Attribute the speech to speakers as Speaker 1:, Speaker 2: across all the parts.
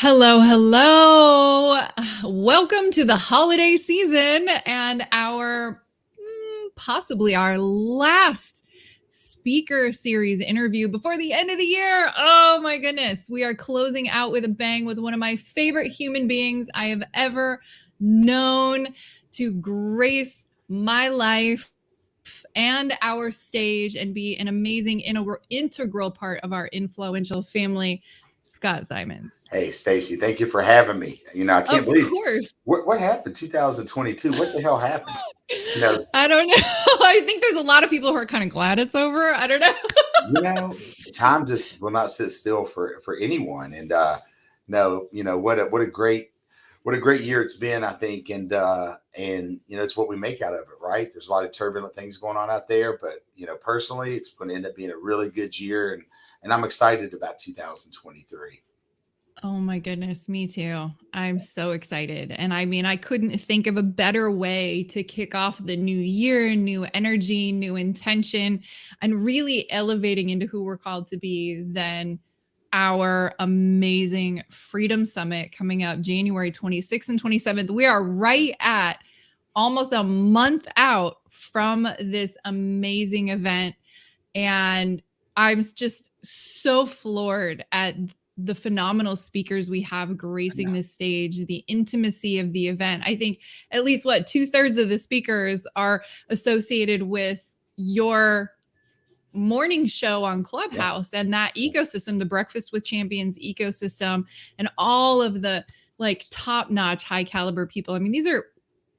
Speaker 1: Hello, hello. Welcome to the holiday season and possibly our last speaker series interview before the end of the year. Oh my goodness. We are closing out with a bang with one of my favorite human beings I have ever known to grace my life and our stage and be an amazing integral part of our influential family. Scott Simons.
Speaker 2: Hey, Stacy, thank you for having me. I can't
Speaker 1: Of
Speaker 2: believe
Speaker 1: course.
Speaker 2: what happened 2022. What the hell happened?
Speaker 1: I don't know. I think there's a lot of people who are kind of glad it's over. I don't know.
Speaker 2: Time just will not sit still for anyone. And no, what a great year it's been, I think. And it's what we make out of it, right? There's a lot of turbulent things going on out there, but personally, it's going to end up being a really good year, and I'm excited about 2023.
Speaker 1: Oh my goodness, me too. I'm so excited. And I mean, I couldn't think of a better way to kick off the new year, new energy, new intention, and really elevating into who we're called to be than our amazing Freedom Summit coming up January 26th and 27th. We are right at almost a month out from this amazing event. And I'm just so floored at the phenomenal speakers we have gracing this stage, the intimacy of the event. I think at least 2/3 of the speakers are associated with your morning show on Clubhouse and that ecosystem, the Breakfast with Champions ecosystem, and all of the top-notch, high caliber people. I mean, these are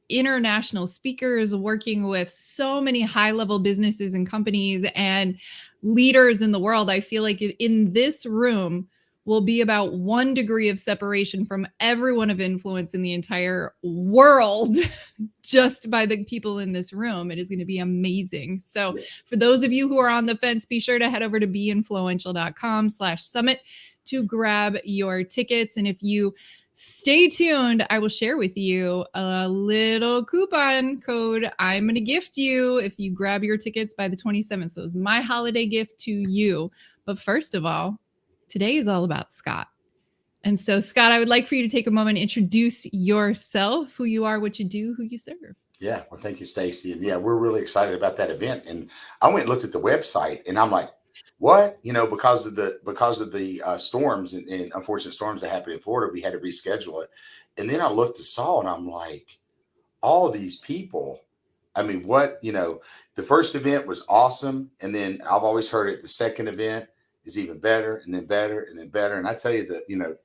Speaker 1: international speakers working with so many high-level businesses and companies and leaders in the world. I feel like in this room will be about 1 degree of separation from everyone of influence in the entire world just by the people in this room. It is going to be amazing. So for those of you who are on the fence, be sure to head over to beinfluential.com/summit to grab your tickets. And if you stay tuned, I will share with you a little coupon code I'm going to gift you if you grab your tickets by the 27th. So it's my holiday gift to you. But first of all, today is all about Scott. And so, Scott, I would like for you to take a moment and introduce yourself, who you are, what you do, who you serve.
Speaker 2: Yeah, well, thank you, Stacy. And yeah, we're really excited about that event. And I went and looked at the website, and I'm like, what? Because of the storms and unfortunate storms that happened in Florida, we had to reschedule it. And then I looked and saw, and I'm like, all of these people. I mean, the first event was awesome, and then I've always heard it. The second event is even better, and then better, and then better. And I tell you that, the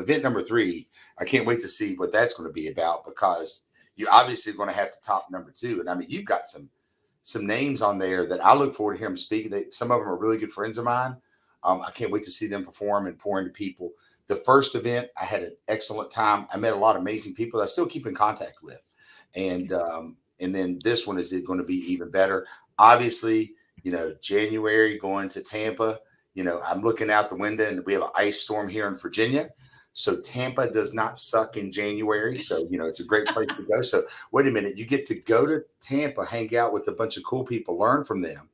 Speaker 2: event number 3, I can't wait to see what that's going to be about, because you obviously are going to have to top number 2. And I mean, you've got some names on there that I look forward to hearing them speak. Some of them are really good friends of mine. I can't wait to see them perform and pour into people. The first event, I had an excellent time. I met a lot of amazing people that I still keep in contact with. And then this one is going to be even better. Obviously, January going to Tampa. I'm looking out the window, and we have an ice storm here in Virginia. So Tampa does not suck in January. So, it's a great place to go. So wait a minute, you get to go to Tampa, hang out with a bunch of cool people, learn from them,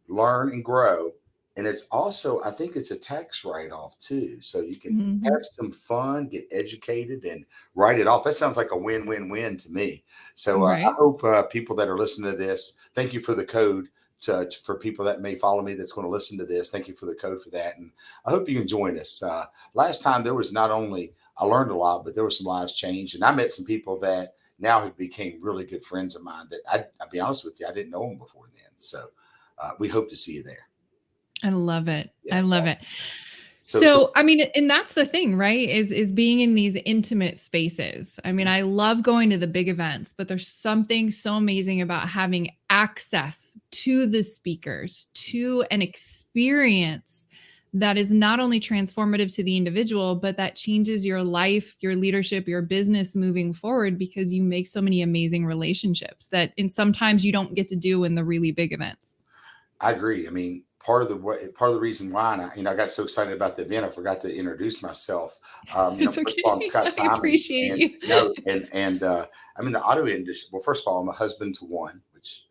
Speaker 2: learn and grow. And it's also, I think it's a tax write-off too. So you can have some fun, get educated, and write it off. That sounds like a win-win-win to me. So I hope people that are listening to this, thank you for the code. For people that may follow me that's going to listen to this, thank you for the code for that. And I hope you can join us. Last time there was not only, I learned a lot, but there were some lives changed. And I met some people that now have became really good friends of mine that I'll be honest with you, I didn't know them before then. So we hope to see you there.
Speaker 1: I love it. Yeah, I love it. So, I mean, and that's the thing, right? Is being in these intimate spaces. I mean, I love going to the big events, but there's something so amazing about having access to the speakers, to an experience that is not only transformative to the individual, but that changes your life, your leadership, your business moving forward, because you make so many amazing relationships that sometimes you don't get to do in the really big events.
Speaker 2: I agree. I mean, part of the reason why, I got so excited about the event, I forgot to introduce myself.
Speaker 1: It's okay. I appreciate you.
Speaker 2: And I'm in the auto industry. Well, first of all, I'm a husband to one,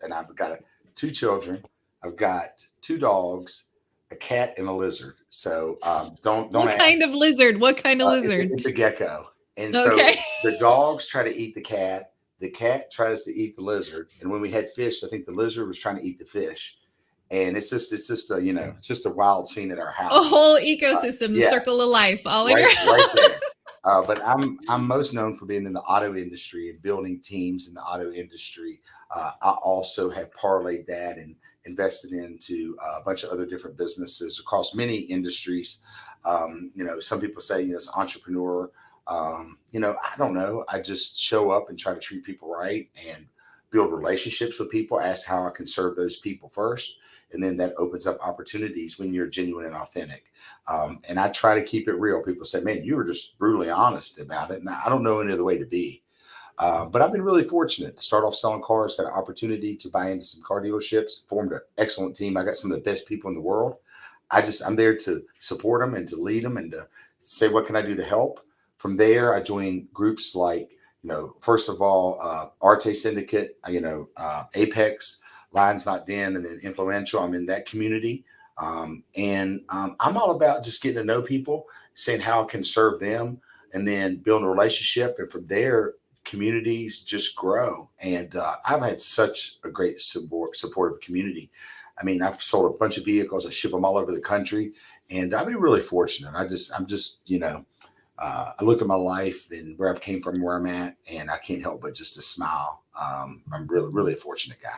Speaker 2: and I've got 2 children. I've got 2 dogs, a a cat, and a lizard. So don't
Speaker 1: What
Speaker 2: ask.
Speaker 1: kind of lizard? What kind of lizard?
Speaker 2: It's a gecko. And so
Speaker 1: Okay.
Speaker 2: the dogs try to eat the cat tries to eat the lizard. And when we had fish, I think the lizard was trying to eat the fish. And it's just a, it's just a wild scene at our
Speaker 1: A
Speaker 2: house.
Speaker 1: whole ecosystem, the
Speaker 2: Yeah,
Speaker 1: circle of life, all in
Speaker 2: right,
Speaker 1: your
Speaker 2: right there. But I'm most known for being in the auto industry and building teams in the auto industry. I also have parlayed that and invested into a bunch of other different businesses across many industries. Some people say, it's entrepreneur. I don't know. I just show up and try to treat people right and build relationships with people, ask how I can serve those people first. And then that opens up opportunities when you're genuine and authentic. And I try to keep it real. People say, man, you were just brutally honest about it. And I don't know any other way to be. But I've been really fortunate to start off selling cars, got an opportunity to buy into some car dealerships, formed an excellent team. I got some of the best people in the world. I'm there to support them and to lead them and to say, what can I do to help? From there, I joined groups like, first of all, Arte Syndicate, Apex, Lines Not Den, and then InFLOWential. I'm in that community. I'm all about just getting to know people, saying how I can serve them, and then building a relationship. And from there, communities just grow. And I've had such a great supportive community. I mean, I've sold a bunch of vehicles. I ship them all over the country. And I've been really fortunate. I look at my life and where I've came from, where I'm at, and I can't help but just to smile. I'm really, really a fortunate guy.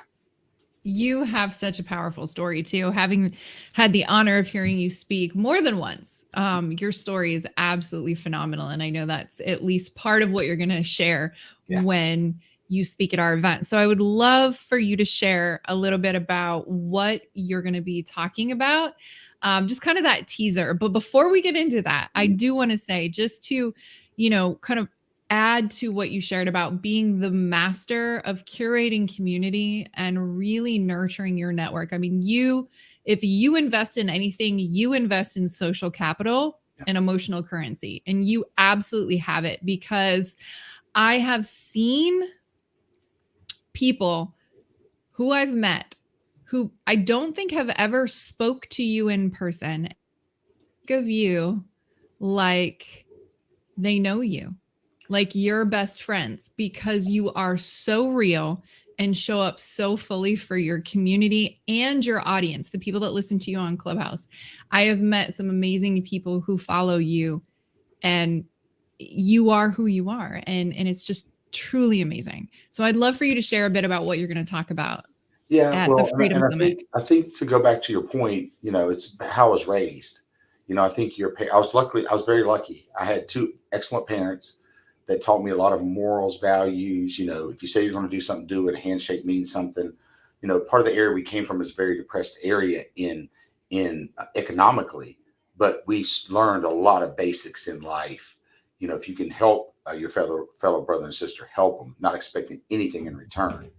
Speaker 1: You have such a powerful story too. Having had the honor of hearing you speak more than once, your story is absolutely phenomenal. And I know that's at least part of what you're going to share when you speak at our event. So I would love for you to share a little bit about what you're going to be talking about. Just kind of that teaser. But before we get into that, I do want to say, just to, kind of add to what you shared about being the master of curating community and really nurturing your network. I mean, if you invest in anything, you invest in social capital and emotional currency, and you absolutely have it, because I have seen people who I've met who I don't think have ever spoke to you in person, think of you like they know you, like you're best friends, because you are so real and show up so fully for your community and your audience, the people that listen to you on Clubhouse. I have met some amazing people who follow you, and you are who you are. And it's just truly amazing. So I'd love for you to share a bit about what you're going to talk about at the Freedom Summit.
Speaker 2: I think to go back to your point, it's how I was raised. I think I was very lucky. I had two excellent parents that taught me a lot of morals, values. If you say you're going to do something, do it. A handshake means something. Part of the area we came from is a very depressed area in economically, but we learned a lot of basics in life. If you can help your fellow brother and sister, help them, not expecting anything in return.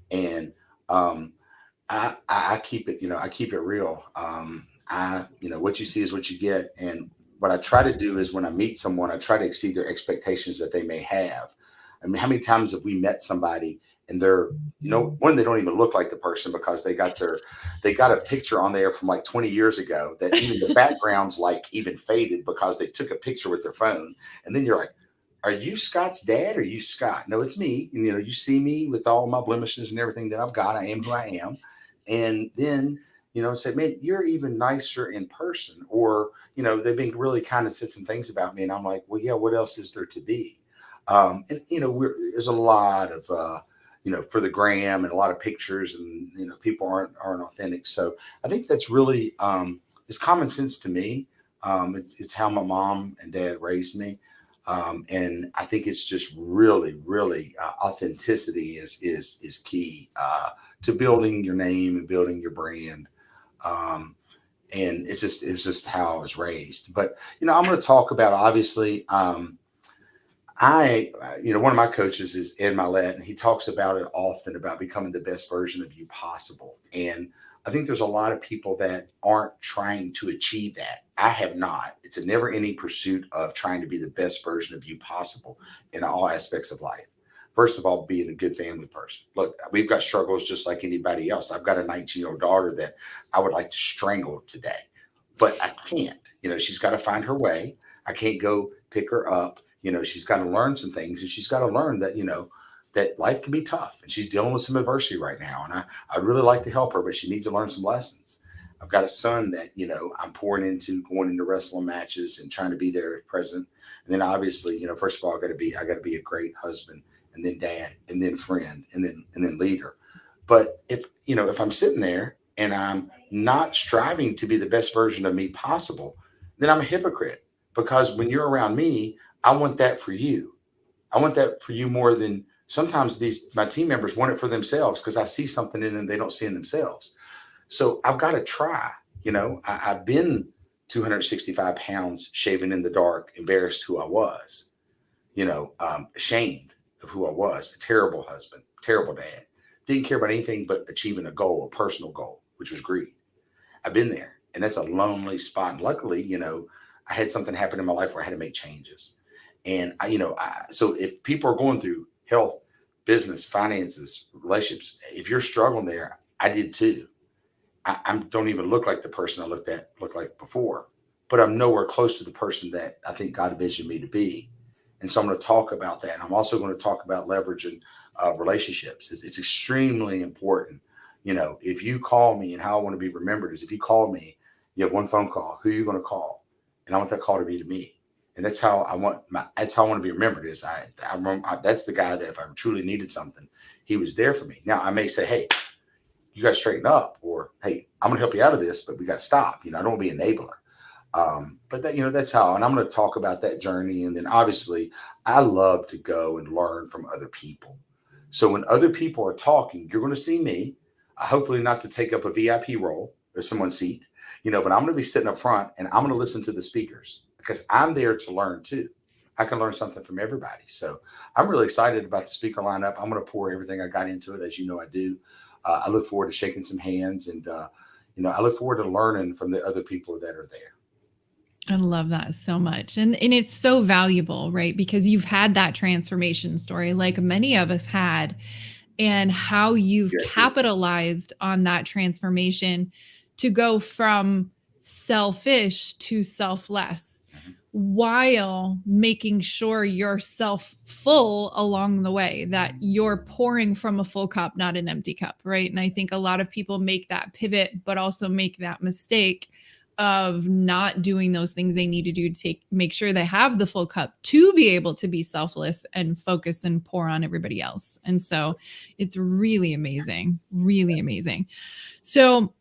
Speaker 2: And I keep it, I keep it real. What you see is what you get. And what I try to do is when I meet someone, I try to exceed their expectations that they may have. I mean, how many times have we met somebody and they're they don't even look like the person because they got a picture on there from like 20 years ago that even the background's like even faded because they took a picture with their phone. And then you're like, are you Scott's dad? Or are you Scott? No, it's me. And, you see me with all my blemishes and everything that I've got. I am who I am. And then, say, man, you're even nicer in person. Or, they've been really kind of said some things about me. And I'm like, well, yeah, what else is there to be? There's a lot of, for the gram and a lot of pictures and, people aren't authentic. So I think that's really, it's common sense to me. It's how my mom and dad raised me. And I think it's just really, really authenticity is key to building your name and building your brand. And it's just how I was raised. But, I'm going to talk about, obviously, one of my coaches is Ed Milet, and he talks about it often about becoming the best version of you possible. And I think there's a lot of people that aren't trying to achieve that. I have not. It's a never-ending pursuit of trying to be the best version of you possible in all aspects of life. First of all, being a good family person. Look, we've got struggles just like anybody else. I've got a 19-year-old daughter that I would like to strangle today. but I can't. She's got to find her way. I can't go pick her up. She's got to learn some things, and she's got to learn that, that life can be tough, and she's dealing with some adversity right now. And I'd really like to help her, but she needs to learn some lessons. I've got a son that, I'm pouring into, going into wrestling matches and trying to be there present. And then obviously, first of all, I got to be a great husband, and then dad, and then friend, and then leader. But if I'm sitting there and I'm not striving to be the best version of me possible, then I'm a hypocrite, because when you're around me, I want that for you. I want that for you more than sometimes my team members want it for themselves, because I see something in them they don't see in themselves. So I've got to try. I've been 265 pounds, shaving in the dark, embarrassed who I was, ashamed of who I was, a terrible husband, terrible dad, didn't care about anything but achieving a goal, a personal goal, which was greed. I've been there, and that's a lonely spot. And luckily, I had something happen in my life where I had to make changes. And so if people are going through health, business, finances, relationships, if you're struggling there, I did too. I don't even look like the person I looked like before, but I'm nowhere close to the person that I think God envisioned me to be. And so I'm going to talk about that. And I'm also going to talk about leveraging relationships. It's extremely important. If you call me, and how I want to be remembered is, if you call me, you have one phone call, who are you going to call? And I want that call to be to me. And that's how I want to be remembered is that's the guy that if I truly needed something, he was there for me. Now I may say, hey, you got to straighten up, or, hey, I'm going to help you out of this, but we got to stop. I don't want to be an enabler. But that, that's how, and I'm going to talk about that journey. And then obviously I love to go and learn from other people. So when other people are talking, you're going to see me, hopefully not to take up a VIP role or someone's seat, but I'm going to be sitting up front, and I'm going to listen to the speakers, because I'm there to learn too. I can learn something from everybody. So I'm really excited about the speaker lineup. I'm going to pour everything I got into it, as you know I do. I look forward to shaking some hands, and I look forward to learning from the other people that are there.
Speaker 1: I love that so much. And it's so valuable, right? Because you've had that transformation story like many of us had, and how you've capitalized on that transformation to go from selfish to selfless, while making sure you're self full along the way, that you're pouring from a full cup, not an empty cup, right? And I think a lot of people make that pivot, but also make that mistake of not doing those things they need to do to make sure they have the full cup to be able to be selfless and focus and pour on everybody else. And so it's really amazing, really amazing. So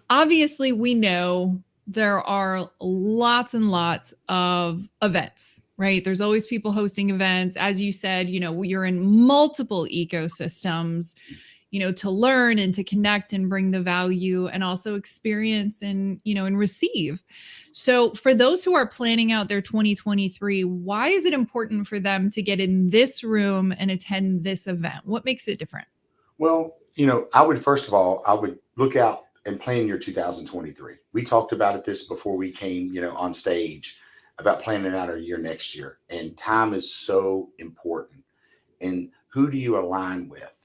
Speaker 1: obviously we know there are lots and lots of events, right? There's always people hosting events. As you said, you're in multiple ecosystems, to learn and to connect and bring the value, and also experience and receive. So for those who are planning out their 2023, why is it important for them to get in this room and attend this event? What makes it different?
Speaker 2: Well, I would look out and plan your 2023. We talked about it this before we came, on stage, about planning out our year next year. And time is so important. And who do you align with?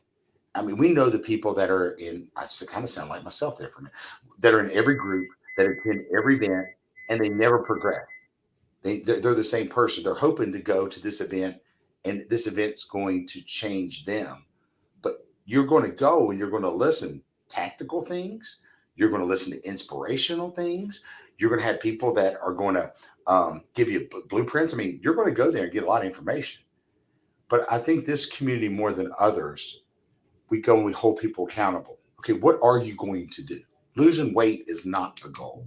Speaker 2: I mean, we know the people that are in, I kind of sound like myself there for a minute, that are in every group, that attend every event, and they never progress. They're the same person. They're hoping to go to this event, and this event's going to change them. But you're going to go and you're going to listen tactical things. You're going to listen to inspirational things. You're going to have people that are going to give you blueprints. I mean, you're going to go there and get a lot of information. But I think this community, more than others, we go and we hold people accountable. Okay, what are you going to do? Losing weight is not the goal.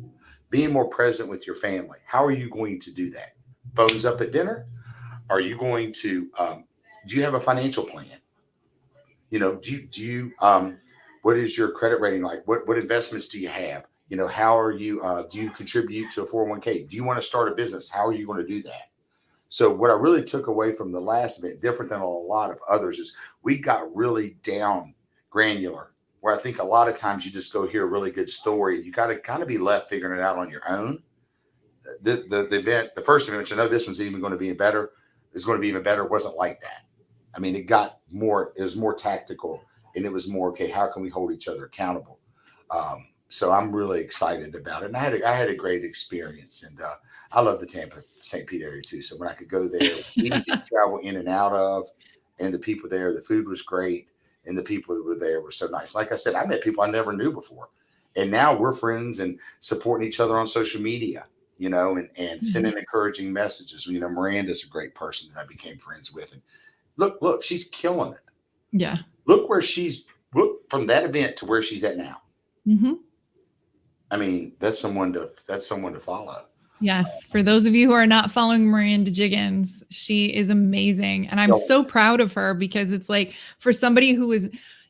Speaker 2: Being more present with your family. How are you going to do that? Phones up at dinner? Are you going to, do you have a financial plan? What is your credit rating like? What investments do you have? How are you, do you contribute to a 401k? Do you want to start a business? How are you going to do that? So what I really took away from the last event, different than a lot of others, is we got really down granular, where I think a lot of times you just go hear a really good story, and you got to kind of be left figuring it out on your own. The event, the first event, which I know this one's even going to be better, is going to be even better, wasn't like that. I mean, it was more tactical, and it was more, okay, how can we hold each other accountable? so I'm really excited about it. And I had a great experience, and I love the Tampa St. Pete area too. So when I could go there, easy to travel in and out of, and the people there, the food was great, and the people that were there were so nice. Like I said, I met people I never knew before, and now we're friends and supporting each other on social media. And sending encouraging messages. Miranda's a great person that I became friends with, and look, she's killing it.
Speaker 1: Yeah.
Speaker 2: Look from that event to where she's at now.
Speaker 1: Mm-hmm.
Speaker 2: I mean, that's someone to follow.
Speaker 1: Yes. For those of you who are not following Miranda Jiggins, she is amazing. And I'm so proud of her, because it's like, for somebody who was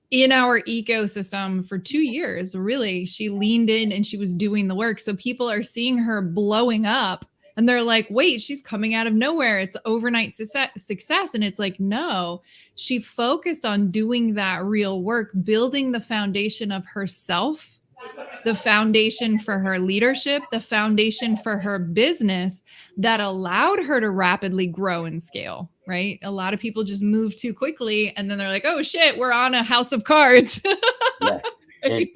Speaker 1: in our ecosystem for 2 years, really, she leaned in and she was doing the work. So people are seeing her blowing up and they're like, wait, she's coming out of nowhere. It's overnight success. And it's like, no, she focused on doing that real work, building the foundation of herself, the foundation for her leadership, the foundation for her business that allowed her to rapidly grow and scale, right? A lot of people just move too quickly and then they're like, oh shit, we're on a house of cards.
Speaker 2: Yeah. And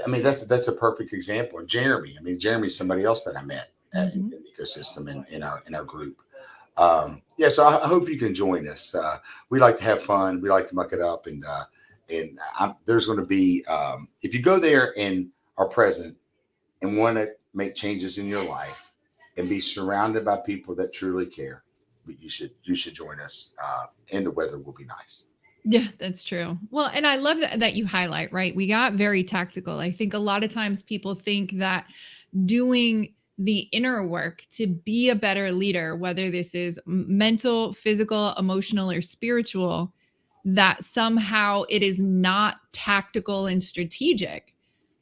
Speaker 2: I mean, that's a perfect example. And Jeremy's somebody else that I met in the ecosystem in our group. So I hope you can join us. We like to have fun. We like to muck it up. And there's going to be, if you go there and are present and want to make changes in your life and be surrounded by people that truly care, you should join us, and the weather will be nice.
Speaker 1: Yeah, that's true. Well, and I love that you highlight, right? We got very tactical. I think a lot of times people think that doing the inner work to be a better leader, whether this is mental, physical, emotional, or spiritual, that somehow it is not tactical and strategic.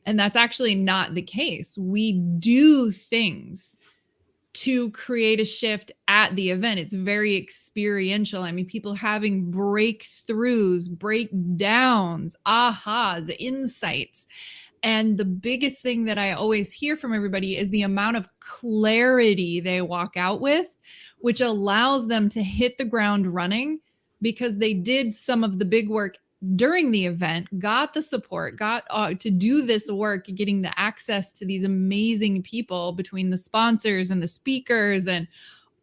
Speaker 1: And that's actually not the case. We do things to create a shift at the event. It's very experiential. I mean, people having breakthroughs, breakdowns, ahas, insights. And the biggest thing that I always hear from everybody is the amount of clarity they walk out with, which allows them to hit the ground running because they did some of the big work during the event, got the support, got to do this work, getting the access to these amazing people between the sponsors and the speakers and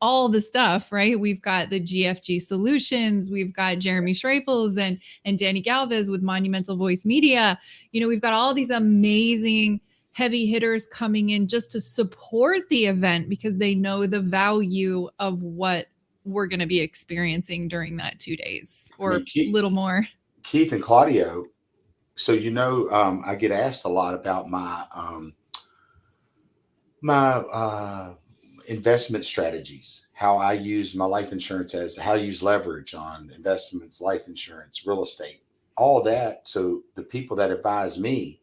Speaker 1: all the stuff, right? We've got the GFG Solutions, we've got Jeremy Schreifels and Danny Galvez with Monumental Voice Media. We've got all these amazing heavy hitters coming in just to support the event because they know the value of what we're going to be experiencing during that 2 days or a little more.
Speaker 2: Keith and Claudio, so I get asked a lot about my investment strategies, how I use my life insurance, how I use leverage on investments, life insurance, real estate, all that. So the people that advise me,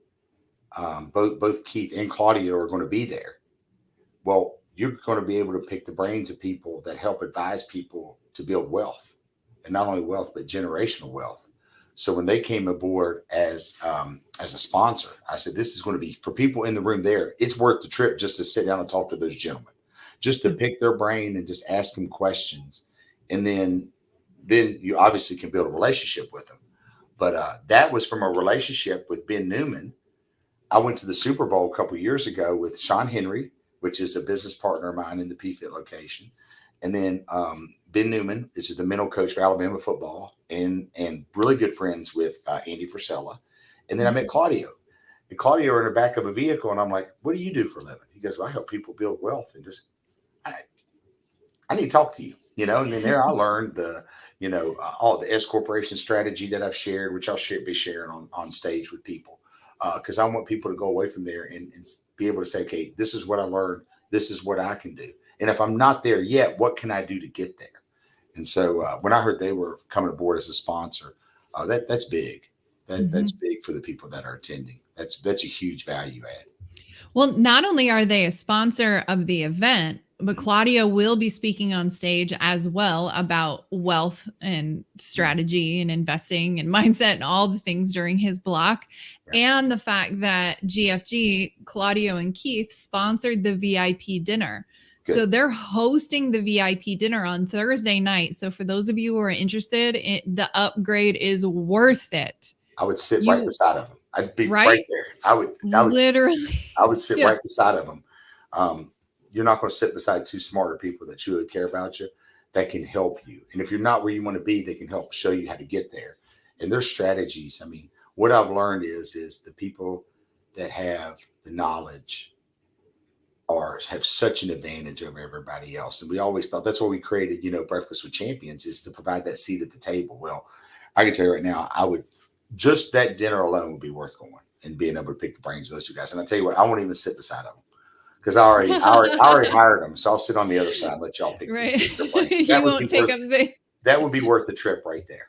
Speaker 2: both Keith and Claudio are going to be there. Well, you're going to be able to pick the brains of people that help advise people to build wealth, and not only wealth, but generational wealth. So when they came aboard as a sponsor, I said, this is going to be for people in the room there. It's worth the trip just to sit down and talk to those gentlemen, just to pick their brain and just ask them questions. And then you obviously can build a relationship with them. But that was from a relationship with Ben Newman. I went to the Super Bowl a couple of years ago with Sean Henry, which is a business partner of mine in the PFIT location. And then Ben Newman, this is the mental coach for Alabama football, and really good friends with Andy Frisella. And then I met Claudio. And Claudio are in the back of a vehicle, and I'm like, what do you do for a living? He goes, well, I help people build wealth. And just, I need to talk to you, And then there I learned all the S Corporation strategy that I've shared, which I'll be sharing on stage with people. Because I want people to go away from there and be able to say, okay, this is what I learned. This is what I can do. And if I'm not there yet, what can I do to get there? And so when I heard they were coming aboard as a sponsor, that's big. That's big for the people that are attending. That's a huge value add.
Speaker 1: Well, not only are they a sponsor of the event, but Claudio will be speaking on stage as well about wealth and strategy and investing and mindset and all the things during his block. Yeah. And the fact that GFG, Claudio and Keith sponsored the VIP dinner. Good. So they're hosting the VIP dinner on Thursday night. So for those of you who are interested, the upgrade is worth it.
Speaker 2: I would sit right beside them. I'd be right
Speaker 1: right?
Speaker 2: there.
Speaker 1: Literally.
Speaker 2: I would sit
Speaker 1: Yeah.
Speaker 2: right beside of them. You're not going to sit beside two smarter people that truly care about you, that can help you. And if you're not where you want to be, they can help show you how to get there. And their strategies. I mean, what I've learned is the people that have the knowledge have such an advantage over everybody else. And we always thought that's why we created, Breakfast with Champions, is to provide that seat at the table. Well, I can tell you right now, just that dinner alone would be worth going and being able to pick the brains of those two guys. And I tell you what, I won't even sit beside them because I already hired them. So I'll sit on the other side and let y'all pick
Speaker 1: Right.
Speaker 2: their brains.
Speaker 1: You won't take up space.
Speaker 2: That would be worth the trip right there.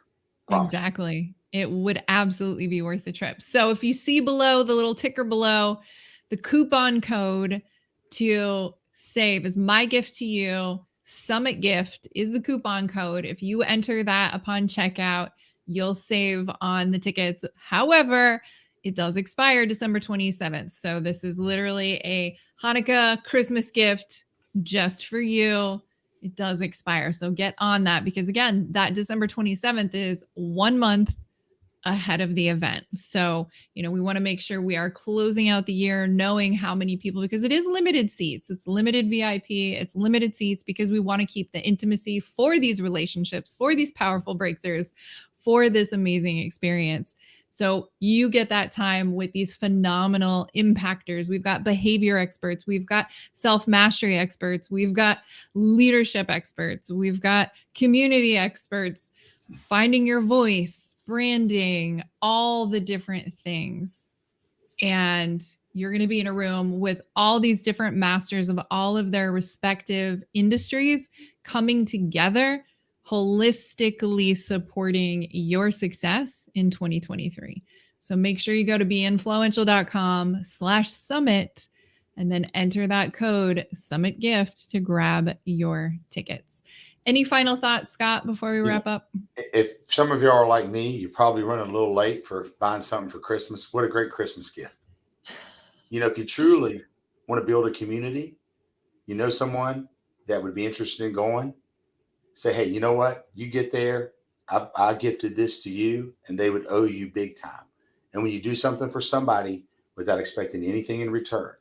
Speaker 2: Promise.
Speaker 1: Exactly. It would absolutely be worth the trip. So if you see below, the little ticker below, the coupon code to save is my gift to you. Summit gift is the coupon code. If you enter that upon checkout, you'll save on the tickets. However, it does expire December 27th. So this is literally a Hanukkah Christmas gift just for you. It does expire. So get on that, because again, that December 27th is 1 month ahead of the event. So, we want to make sure we are closing out the year knowing how many people, because it is limited seats. It's limited VIP. It's limited seats because we want to keep the intimacy for these relationships, for these powerful breakthroughs, for this amazing experience. So you get that time with these phenomenal impactors. We've got behavior experts. We've got self-mastery experts. We've got leadership experts. We've got community experts, finding your voice, branding, all the different things. And you're going to be in a room with all these different masters of all of their respective industries coming together, holistically supporting your success in 2023. So make sure you go to beinfluential.com/summit and then enter that code Summit Gift to grab your tickets. Any final thoughts, Scott, before we wrap up?
Speaker 2: If some of y'all are like me, you're probably running a little late for buying something for Christmas. What a great Christmas gift. If you truly want to build a community, someone that would be interested in going, say, hey, you know what? You get there, I gifted this to you, and they would owe you big time. And when you do something for somebody without expecting anything in return,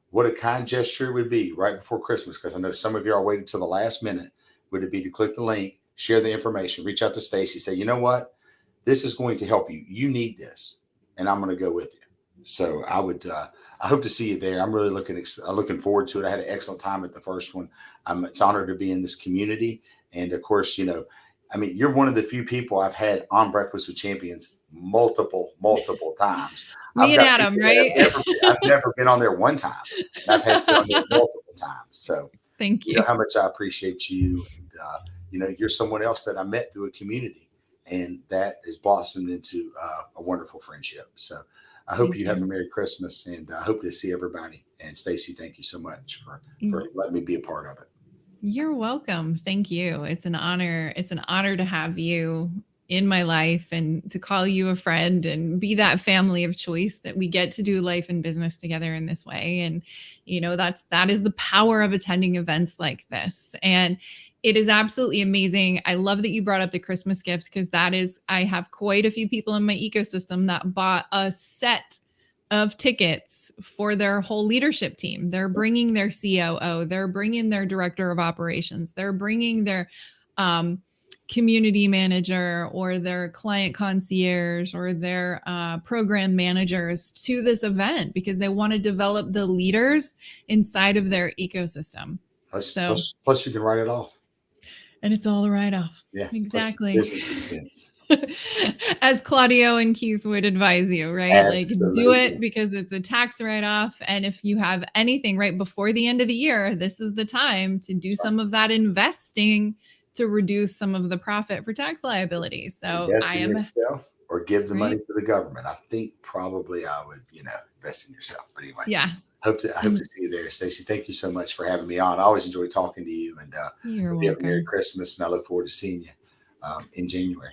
Speaker 2: what a kind gesture it would be right before Christmas, because I know some of you are waiting till the last minute. Would it be to click the link, share the information, reach out to Stacy, say, you know what? This is going to help you. You need this, and I'm going to go with you. So I hope to see you there. I'm really looking forward to it. I had an excellent time at the first one. It's an honor to be in this community. And of course, you're one of the few people I've had on Breakfast with Champions multiple times.
Speaker 1: Me and Adam, right?
Speaker 2: I've never been on there one time. I've had you on there multiple times. So
Speaker 1: thank you.
Speaker 2: You know how much I appreciate you. And, you're someone else that I met through a community, and that has blossomed into a wonderful friendship. So I hope you have a Merry Christmas, and I hope to see everybody. And Stacy, thank you so much for letting me be a part of it.
Speaker 1: You're welcome. Thank you. It's an honor. It's an honor to have you in my life and to call you a friend and be that family of choice that we get to do life and business together in this way. And, that is the power of attending events like this. And it is absolutely amazing. I love that you brought up the Christmas gift, because I have quite a few people in my ecosystem that bought a set of tickets for their whole leadership team. They're bringing their COO, they're bringing their director of operations, they're bringing their community manager or their client concierge or their program managers to this event because they want to develop the leaders inside of their ecosystem.
Speaker 2: Plus you can write it off.
Speaker 1: And it's all a write-off.
Speaker 2: Yeah,
Speaker 1: exactly.
Speaker 2: Business expense.
Speaker 1: As Claudio and Keith would advise you, right?
Speaker 2: Absolutely.
Speaker 1: Like, do it because it's a tax write-off. And if you have anything right before the end of the year, this is the time to do some of that investing to reduce some of the profit for tax liability. So
Speaker 2: yourself or give the money to the government. I think probably I would, invest in yourself. But anyway,
Speaker 1: yeah.
Speaker 2: I hope to see you there, Stacy. Thank you so much for having me on. I always enjoy talking to you, and
Speaker 1: you're welcome.
Speaker 2: Have a Merry Christmas, and I look forward to seeing you in January.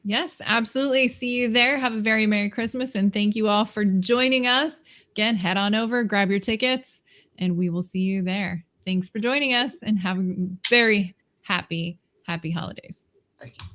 Speaker 1: Yes, absolutely. See you there. Have a very Merry Christmas, and thank you all for joining us. Again, head on over, grab your tickets, and we will see you there. Thanks for joining us, and have a very happy holidays.
Speaker 2: Thank you.